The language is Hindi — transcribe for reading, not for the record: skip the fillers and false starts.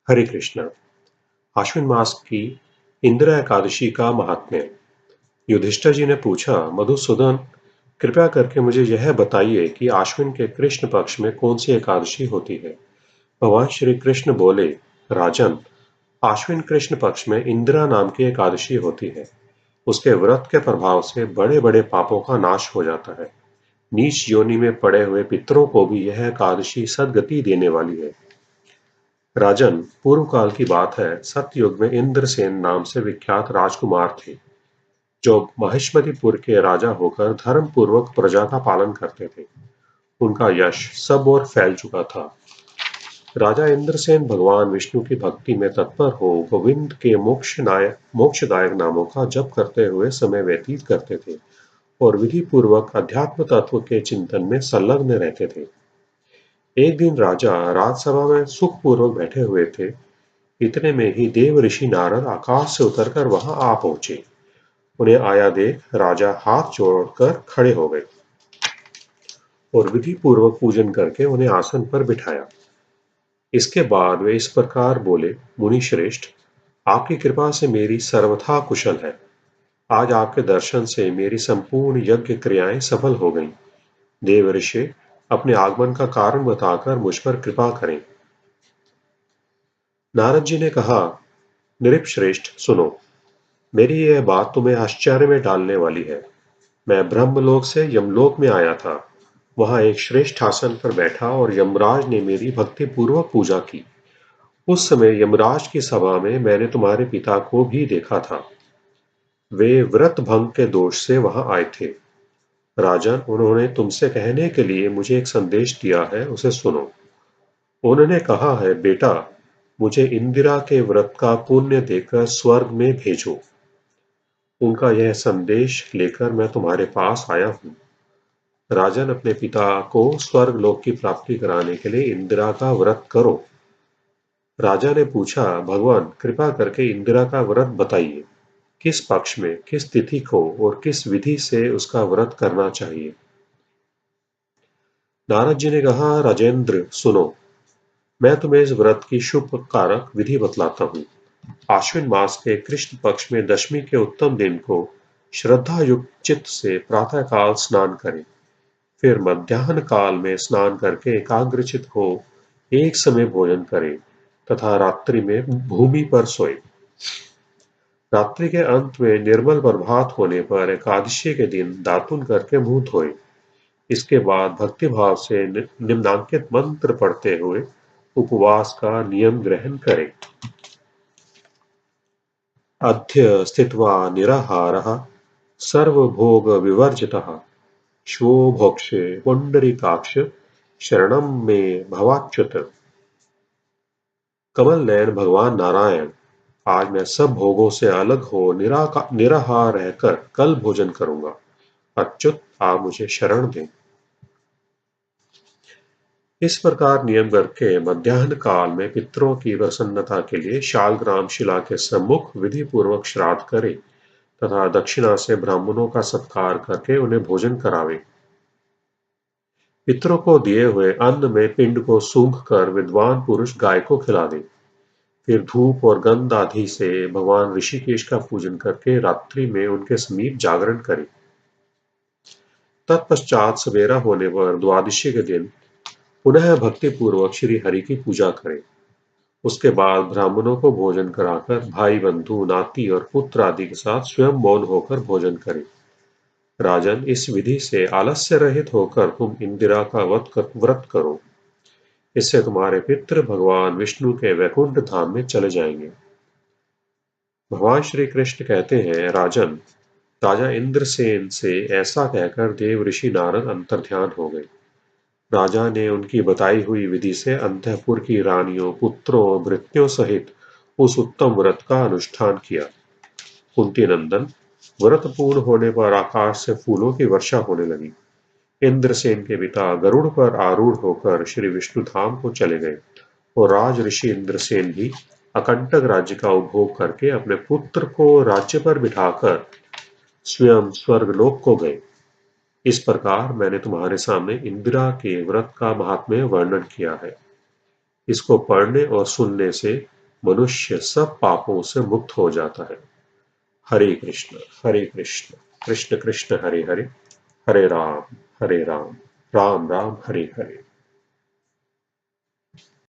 हरे कृष्णा। आश्विन मास की इंदिरा एकादशी का महात्म्य। युधिष्ठिर जी ने पूछा, मधुसूदन, कृपया करके मुझे यह बताइए कि आश्विन के कृष्ण पक्ष में कौन सी एकादशी होती है। भगवान श्री कृष्ण बोले, राजन, आश्विन कृष्ण पक्ष में इंदिरा नाम की एकादशी होती है। उसके व्रत के प्रभाव से बड़े बड़े पापों का नाश हो जाता है। नीच योनि में पड़े हुए पितरों को भी यह एकादशी सदगति देने वाली है। राजन, पूर्व काल की बात है। सतयुग में इंद्रसेन नाम से विख्यात राजकुमार थे, जो महिष्मतिपुर के राजा होकर धर्म पूर्वक प्रजा का पालन करते थे। उनका यश सब ओर फैल चुका था। राजा इंद्रसेन भगवान विष्णु की भक्ति में तत्पर हो गोविंद के मोक्षदायक नामों का जप करते हुए समय व्यतीत करते थे और विधि पूर्वक अध्यात्म तत्व के चिंतन में संलग्न रहते थे। एक दिन राजा राजसभा में सुखपूर्वक बैठे हुए थे। इतने में ही देव ऋषि नारद आकाश से उतरकर वहां आ पहुंचे। उन्हें आया देख राजा हाथ जोड़कर खड़े हो गए और विधि पूर्वक पूजन करके उन्हें आसन पर बिठाया। इसके बाद वे इस प्रकार बोले, मुनि श्रेष्ठ, आपकी कृपा से मेरी सर्वथा कुशल है। आज आपके दर्शन से मेरी संपूर्ण यज्ञ क्रियाएं सफल हो गईं। देव ऋषि, अपने आगमन का कारण बताकर मुझ पर कृपा करें। नारद जी ने कहा, नृप श्रेष्ठ, सुनो। मेरी यह बात तुम्हें आश्चर्य में डालने वाली है। मैं ब्रह्मलोक से यमलोक में आया था। वहां एक श्रेष्ठ आसन पर बैठा और यमराज ने मेरी भक्ति पूर्वक पूजा की। उस समय यमराज की सभा में मैंने तुम्हारे पिता को भी देखा था। वे व्रत भंग के दोष से वहां आए थे। राजन, उन्होंने तुमसे कहने के लिए मुझे एक संदेश दिया है, उसे सुनो। उन्होंने कहा है, बेटा, मुझे इंदिरा के व्रत का पुण्य देकर स्वर्ग में भेजो। उनका यह संदेश लेकर मैं तुम्हारे पास आया हूं। राजन, अपने पिता को स्वर्ग लोक की प्राप्ति कराने के लिए इंदिरा का व्रत करो। राजा ने पूछा, भगवान, कृपा करके इंदिरा का व्रत बताइए। किस पक्ष में, किस तिथि को और किस विधि से उसका व्रत करना चाहिए। नारद जी ने कहा, राजेंद्र, सुनो। मैं तुम्हें इस व्रत की शुभ कारक विधि बतलाता हूँ। आश्विन मास के कृष्ण पक्ष में दशमी के उत्तम दिन को श्रद्धा युक्त चित्त से प्रातःकाल स्नान करें। फिर मध्याह्न काल में स्नान करके एकाग्रचित हो एक समय भोजन करें तथा रात्रि में भूमि पर सोए। रात्रि के अंत में निर्मल प्रभात होने पर एकादशी के दिन दातुन करके मुंह धोए। इसके बाद भक्तिभाव से निम्नांकित मंत्र पढ़ते हुए उपवास का नियम ग्रहण करें। अद्य स्थित्वा निराहारः सर्वभोग विवर्जितः श्वो भोक्ष्ये पुंडरीकाक्ष शरणं मे भवाच्युत। कमल नयन भगवान नारायण, आज मैं सब भोगों से अलग हो निराहार रहकर कल भोजन करूंगा। अच्युत, आप मुझे शरण दें। इस प्रकार नियम करके मध्याह्न काल में पितरों की प्रसन्नता के लिए शालग्राम शिला के सम्मुख विधि पूर्वक श्राद्ध करे तथा दक्षिणा से ब्राह्मणों का सत्कार करके उन्हें भोजन करावे। पितरों को दिए हुए अन्न में पिंड को सूंघ कर विद्वान पुरुष गाय को खिला दे। फिर धूप और गंध आदि से भगवान ऋषिकेश का पूजन करके रात्रि में उनके समीप जागरण करे। तत्पश्चात सवेरा होने पर द्वादशी के दिन पुनः भक्ति पूर्वक श्री हरि की पूजा करें। उसके बाद ब्राह्मणों को भोजन कराकर भाई बंधु नाती और पुत्र आदि के साथ स्वयं मौन होकर भोजन करें। राजन, इस विधि से आलस्य रहित होकर तुम इंदिरा का व्रत करो। इससे तुम्हारे पितृ भगवान विष्णु के वैकुंठ धाम में चले जाएंगे। भगवान श्री कृष्ण कहते हैं, राजन, राजा इंद्रसेन से ऐसा कहकर देव ऋषि नारद अंतर्ध्यान हो गए। राजा ने उनकी बताई हुई विधि से अंतःपुर की रानियों, पुत्रों और भृत्यों सहित उस उत्तम व्रत का अनुष्ठान किया। कुंती नंदन, व्रत पूर्ण होने पर आकाश से फूलों की वर्षा होने लगी। इंद्रसेन के पिता गरुड़ पर आरूढ़ होकर श्री विष्णु धाम को चले गए और राज ऋषि इंद्रसेन भी अकंटक राज्य का उपभोग करके अपने पुत्र को राज्य पर बिठाकर स्वयं स्वर्गलोक को गए। इस प्रकार मैंने तुम्हारे सामने इंदिरा के व्रत का महात्म्य वर्णन किया है। इसको पढ़ने और सुनने से मनुष्य सब पापों से मुक्त हो जाता है। हरे कृष्ण, कृष्ण कृष्ण हरे हरे, हरे राम राम राम हरे हरे।